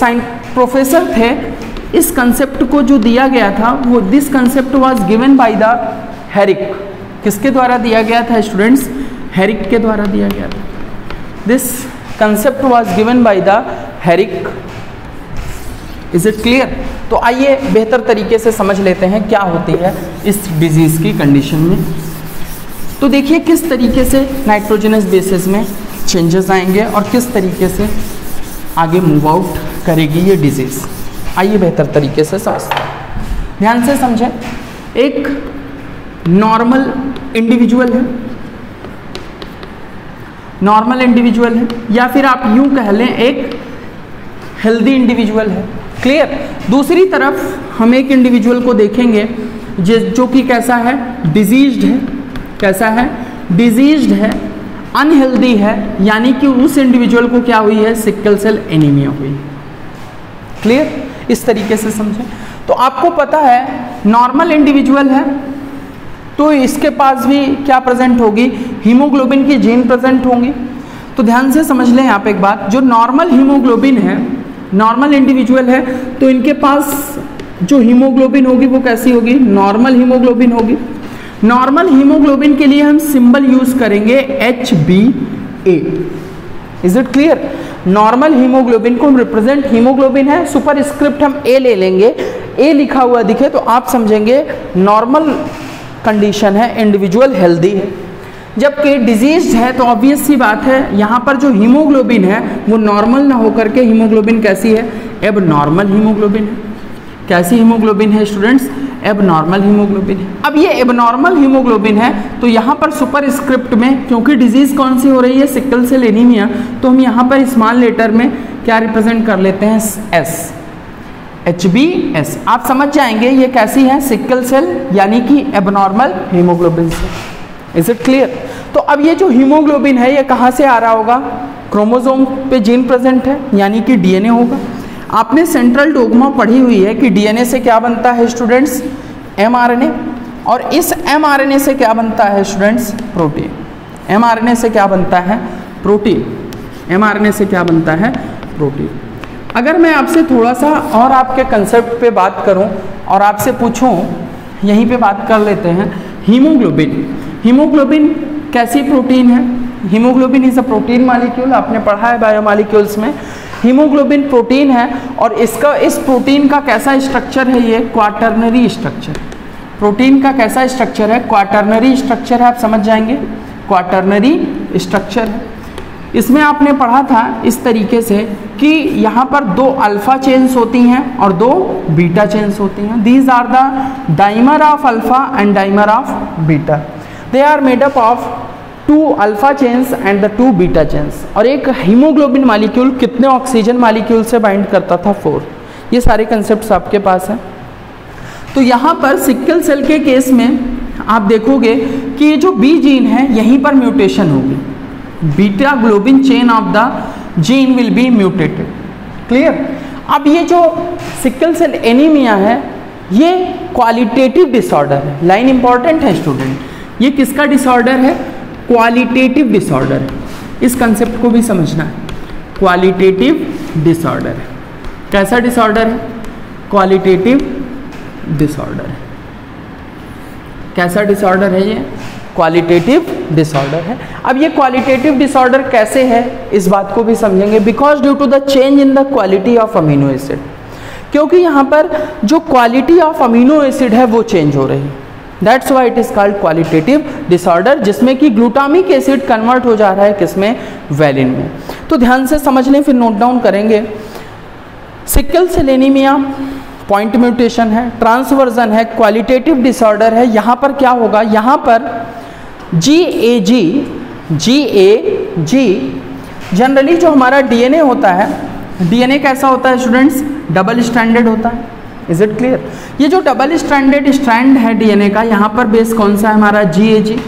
प्रोफेसर थे, इस कंसेप्ट को जो दिया गया था वो this concept was given by the Herrick. किसके द्वारा दिया गया था स्टूडेंट्स? हेरिक के द्वारा दिया गया था। This concept was given by the Herrick. Is it clear? तो आइए बेहतर तरीके से समझ लेते हैं क्या होती है इस डिजीज की कंडीशन में। तो देखिए किस तरीके से नाइट्रोजनस बेसिस में चेंजेस आएंगे और किस तरीके से आगे मूव आउट करेगी ये डिजीज। आइए बेहतर तरीके से समझते हैं। ध्यान से समझें। एक नॉर्मल इंडिविजुअल है, नॉर्मल इंडिविजुअल है, या फिर आप यूं कह लें एक हेल्दी इंडिविजुअल है। क्लियर? दूसरी तरफ हम एक इंडिविजुअल को देखेंगे जो कि कैसा है? डिजीज्ड है। कैसा है? डिजीज्ड है, अनहेल्दी है, यानी कि उस इंडिविजुअल को क्या हुई है? सिकल सेल एनीमिया हुई। क्लियर? इस तरीके से समझें। तो आपको पता है नॉर्मल इंडिविजुअल है तो इसके पास भी क्या प्रेजेंट होगी? हीमोग्लोबिन की जीन प्रेजेंट होंगी। तो ध्यान से समझ लें आप एक बात, जो नॉर्मल हीमोग्लोबिन है, नॉर्मल इंडिविजुअल है, तो इनके पास जो हीमोग्लोबिन होगी वो कैसी होगी? नॉर्मल हीमोग्लोबिन होगी। नॉर्मल हीमोग्लोबिन के लिए हम सिंबल यूज करेंगे HbA। Is it clear? Normal haemoglobin को हम रिप्रेजेंट, हीमोग्लोबिन है, सुपर स्क्रिप्ट हम A ले लेंगे, A लिखा हुआ दिखे तो आप समझेंगे नॉर्मल कंडीशन है, इंडिविजुअल हेल्दी है। जबकि डिजीज है तो ऑब्वियस सी बात है यहाँ पर जो हीमोग्लोबिन है वो नॉर्मल ना होकर के हीमोग्लोबिन कैसी है? एब नॉर्मल हीमोग्लोबिन है। कैसी हीमोग्लोबिन है स्टूडेंट्स? एब नॉर्मल हीमोग्लोबिन है। अब ये एब नॉर्मल हीमोग्लोबिन है तो यहाँ पर सुपर स्क्रिप्ट में, क्योंकि डिजीज कौन सी हो रही है? सिकल सेल एनीमिया, तो हम यहाँ पर स्मॉल लेटर में क्या रिप्रेजेंट कर लेते हैं? S। HbS। आप समझ जाएंगे ये कैसी है, सिकल सेल यानी कि एबनॉर्मल हीमोग्लोबिन से। Is it clear? तो अब ये जो हीमोग्लोबिन है ये कहाँ से आ रहा होगा? क्रोमोसोम पे जीन प्रेजेंट है यानी कि डीएनए होगा। आपने सेंट्रल डोग्मा पढ़ी हुई है कि डीएनए से क्या बनता है स्टूडेंट्स? mRNA। और इस mRNA से क्या बनता है स्टूडेंट्स? प्रोटीन। mRNA से क्या बनता है? प्रोटीन। mRNA से क्या बनता है? प्रोटीन। अगर मैं आपसे थोड़ा सा और आपके कंसेप्ट पे बात करूं और आपसे पूछूं, यहीं पे बात कर लेते हैं, हीमोग्लोबिन। हीमोग्लोबिन कैसी प्रोटीन है? Haemoglobin is a protein molecule, आपने पढ़ा है बायोमॉलिक्यूल्स में। हीमोग्लोबिन प्रोटीन है और इसका, इस प्रोटीन का कैसा स्ट्रक्चर है? ये क्वाटर्नरी स्ट्रक्चर। प्रोटीन का कैसा स्ट्रक्चर है? क्वाटर्नरी स्ट्रक्चर है। आप समझ जाएंगे क्वाटर्नरी स्ट्रक्चर है। इसमें आपने पढ़ा था इस तरीके से कि यहाँ पर 2 अल्फा चेन्स होती हैं और 2 बीटा चेन्स होती हैं। These are the dimer of alpha and dimer of beta. They are made up of 2 alpha chains and the 2 beta chains. और एक हीमोग्लोबिन मॉलिक्यूल कितने ऑक्सीजन मॉलिक्यूल से बाइंड करता था? 4। ये सारे कंसेप्ट्स आपके पास हैं। तो यहाँ पर सिकल सेल के केस में आप देखोगे कि ये जो बी जीन है यहीं पर म्यूटेशन होगी। Beta globin chain of the gene will be mutated. Clear? अब ये जो सिकल सेल एनीमिया है ये क्वालिटेटिव डिसऑर्डर है। लाइन इंपॉर्टेंट है स्टूडेंट। ये किसका डिसऑर्डर है? क्वालिटेटिव डिसऑर्डर है। इस कंसेप्ट को भी समझना है। क्वालिटेटिव डिसऑर्डर है। कैसा डिसऑर्डर है? क्वालिटेटिव डिसऑर्डर है। कैसा डिसऑर्डर है ये? क्वालिटेटिव डिसऑर्डर है। अब ये क्वालिटेटिव डिसऑर्डर कैसे है इस बात को भी समझेंगे। Because due to the change in the quality of amino acid, क्योंकि यहाँ पर जो क्वालिटी ऑफ अमीनो एसिड है वो चेंज हो रही है। That's why it is called qualitative disorder, जिसमें कि ग्लूटामिक एसिड कन्वर्ट हो जा रहा है किसमें? वैलिन में। तो ध्यान से समझ लें, फिर नोट डाउन करेंगे। Sickle cell anaemia point mutation है, ट्रांसवर्जन है, क्वालिटेटिव डिसऑर्डर है। यहाँ पर क्या होगा? यहाँ पर GAG जनरली जो हमारा डीएनए होता है, डीएनए कैसा होता है स्टूडेंट्स? डबल स्ट्रैंडेड होता है। Is it clear? ये जो डबल स्ट्रैंडेड स्ट्रैंड है डीएनए का, यहाँ पर बेस कौन सा है हमारा? GAG।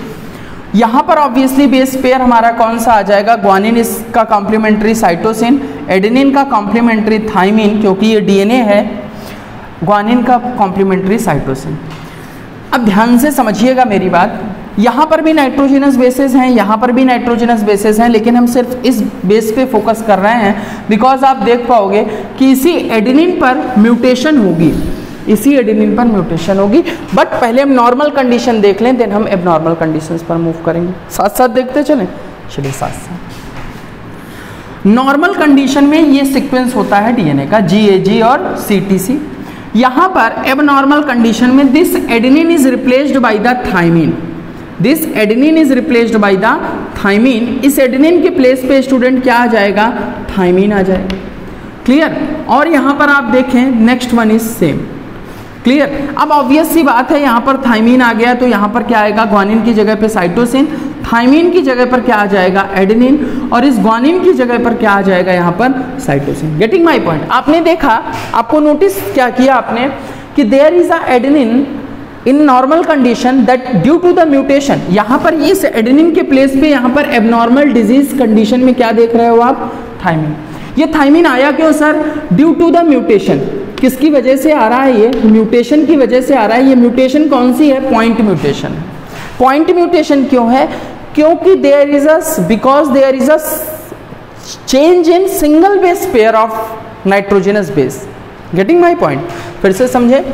यहाँ पर ऑब्वियसली बेस पेयर हमारा कौन सा आ जाएगा? ग्वानिन इसका कॉम्प्लीमेंट्री साइटोसिन, एडेनिन का कॉम्प्लीमेंट्री थाइमिन, क्योंकि ये डीएनए है, ग्वानिन का कॉम्प्लीमेंट्री साइटोसिन। अब ध्यान से समझिएगा मेरी बात। यहाँ पर भी नाइट्रोजनस बेसेस हैं, यहाँ पर भी नाइट्रोजनस बेसेस हैं, लेकिन हम सिर्फ इस बेस पे फोकस कर रहे हैं बिकॉज आप देख पाओगे कि इसी एडेनिन पर म्यूटेशन होगी, इसी एडेनिन पर म्यूटेशन होगी। बट पहले हम नॉर्मल कंडीशन देख लें, देन हम एबनॉर्मल कंडीशंस पर मूव करेंगे। साथ साथ देखते चलें, चलिए साथ साथ। नॉर्मल कंडीशन में ये सीक्वेंस होता है डीएनए का, GAG और CTC। यहाँ पर एबनॉर्मल कंडीशन में this adenine is replaced by the thymine. This adenine is replaced by the thymine. इस एडेनिन के प्लेस पे स्टूडेंट क्या आ जाएगा? थाइमिन आ जाएगा। क्लियर? और यहाँ पर आप देखें next one is same. Clear? अब ऑब्वियस सी बात है, यहाँ पर थाइमिन आ गया तो यहाँ पर क्या आएगा? ग्वानिन की जगह पे साइटोसिन, थाइमिन की जगह पर क्या आ जाएगा? एडेनिन, और इस ग्वानिन की जगह पर क्या आ जाएगा? यहाँ पर साइटोसिन। Getting my point? आपने देखा, आपको नोटिस क्या किया आपने कि there is a adenine in normal condition that due to the mutation, यहाँ पर इस एडेनिन के प्लेस पे यहाँ पर एबनॉर्मल डिजीज कंडीशन में क्या देख रहे हो आप? थाइमिन। ये थाइमिन आया क्यों sir? Due to the mutation. किसकी वजह से आ रहा है? ये म्यूटेशन की वजह से आ रहा है। ये म्यूटेशन कौन सी है? Point mutation. पॉइंट म्यूटेशन क्यों है? क्योंकि there is a, because there is a change in single base pair of nitrogenous base. Getting my point? फिर से समझे,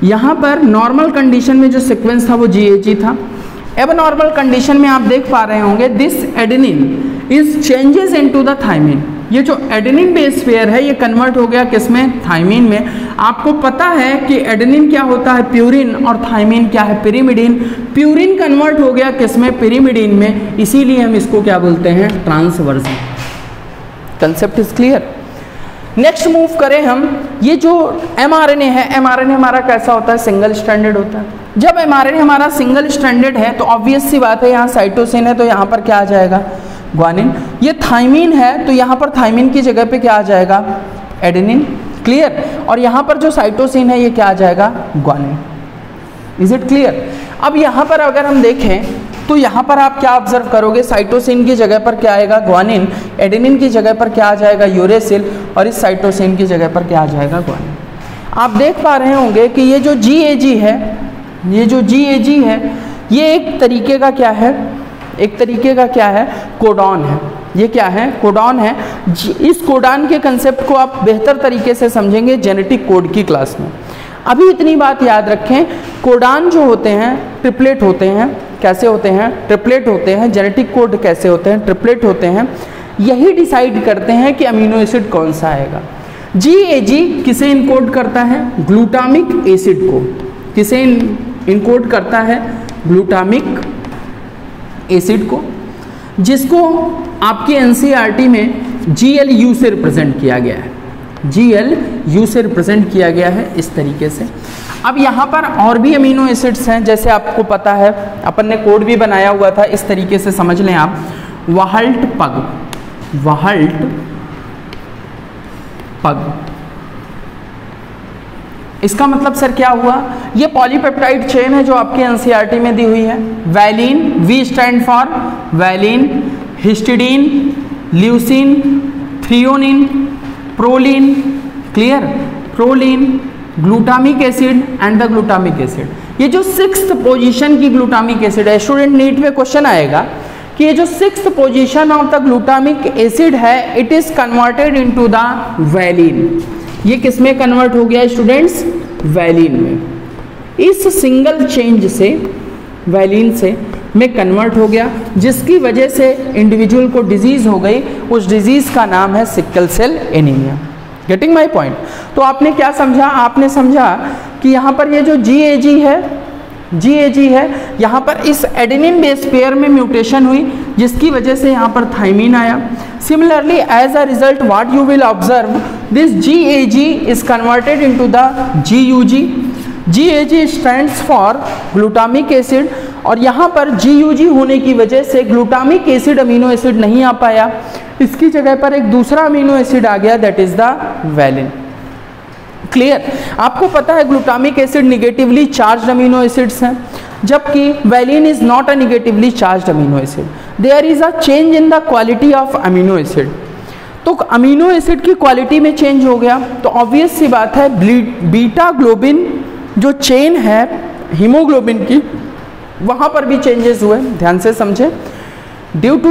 यहाँ पर नॉर्मल कंडीशन में जो सीक्वेंस था वो GAG था। अब नॉर्मल कंडीशन में आप देख पा रहे होंगे this adenine is changes into the thymine. ये जो एडेनिन बेस पेयर है ये कन्वर्ट हो गया किसमें? थाइमिन में। आपको पता है कि एडेनिन क्या होता है? प्यूरिन, और थाइमिन क्या है? पिरिमिडिन। प्यूरिन कन्वर्ट हो गया किसमें? पिरिमिडिन में। इसीलिए हम इसको क्या बोलते हैं? Transversion. Concept is clear? Next move करें हम, ये जो mRNA है, mRNA हमारा कैसा होता है? सिंगल स्ट्रैंडेड होता है। जब mRNA हमारा सिंगल स्ट्रैंडेड है तो ऑब्वियस सी बात है, यहाँ साइटोसिन है तो यहाँ पर क्या आ जाएगा? ग्वानिन। ये थाइमिन है तो यहाँ पर थाइमिन की जगह पे क्या आ जाएगा? एडेनिन। क्लियर। और यहाँ पर जो साइटोसिन है ये क्या आ जाएगा, ग्वानिन। Is it clear. अब यहाँ पर अगर हम देखें तो यहाँ पर आप क्या ऑब्जर्व करोगे, साइटोसिन की जगह पर क्या आएगा, ग्वानिन, एडेनिन की जगह पर क्या आ जाएगा, यूरेसिल, और इस साइटोसिन की जगह पर क्या आ जाएगा, ग्वानिन। आप देख पा रहे होंगे कि ये जो GAG है, ये जो GAG है, ये एक तरीके का क्या है, एक तरीके का क्या है, कोडॉन है। ये क्या है, कोडॉन है। इस कोडॉन के कंसेप्ट को आप बेहतर तरीके से समझेंगे जेनेटिक कोड की क्लास में। अभी इतनी बात याद रखें, कोडॉन जो होते हैं ट्रिपलेट होते हैं। कैसे होते हैं, ट्रिपलेट होते हैं। जेनेटिक कोड कैसे होते हैं, ट्रिपलेट होते हैं। यही डिसाइड करते हैं कि अमीनो एसिड कौन सा आएगा। GAG किसे इनकोड करता है, ग्लूटामिक एसिड को। किसे इनकोड करता है, ग्लूटामिक एसिड को, जिसको आपके NCERT में GLU से रिप्रेजेंट किया गया है। GLU से रिप्रेजेंट किया गया है इस तरीके से। अब यहाँ पर और भी अमीनो एसिड्स हैं, जैसे आपको पता है अपन ने कोड भी बनाया हुआ था, इस तरीके से समझ लें आप। वाहल्ट पग, वाहल्ट पग, इसका मतलब सर क्या हुआ, ये पॉलीपेप्टाइड चेन है जो आपके NCERT में दी हुई है। Valine, V stand for valine, histidine, leucine, threonine, proline, clear, proline, glutamic acid and the glutamic acid. ये जो 6th पोजीशन की ग्लूटामिक एसिड है, स्टूडेंट नीट में क्वेश्चन आएगा कि ये जो 6th position of the glutamic acid है, it is converted into the valine. ये किस में कन्वर्ट हो गया स्टूडेंट्स, वैलिन में। इस सिंगल चेंज से वैलिन से में कन्वर्ट हो गया, जिसकी वजह से इंडिविजुअल को डिजीज हो गई। उस डिजीज का नाम है sickle cell anaemia. Getting my point. तो आपने क्या समझा, आपने समझा कि यहाँ पर ये जो GAG है, GAG है, यहाँ पर इस एडेनिन बेस पेयर में म्यूटेशन हुई, जिसकी वजह से यहाँ पर थाइमिन आया। Similarly as a result what you will observe, this GAG is converted into the GUG। GAG stands for glutamic acid, और यहाँ पर GUG होने की वजह से ग्लूटामिक एसिड अमीनो एसिड नहीं आ पाया, इसकी जगह पर एक दूसरा अमीनो एसिड आ गया, that is the valine. Clear. आपको पता है glutamic acid negatively charged amino acids हैं, जबकि valine is not a negatively charged amino acid. There is a change in the quality of amino acid. तो amino acid की quality में change हो गया, तो ऑब्वियस सी बात है बीटा ग्लोबिन जो चेन है हीमोग्लोबिन की, वहां पर भी चेंजेस हुए। ध्यान से समझे, ड्यू टू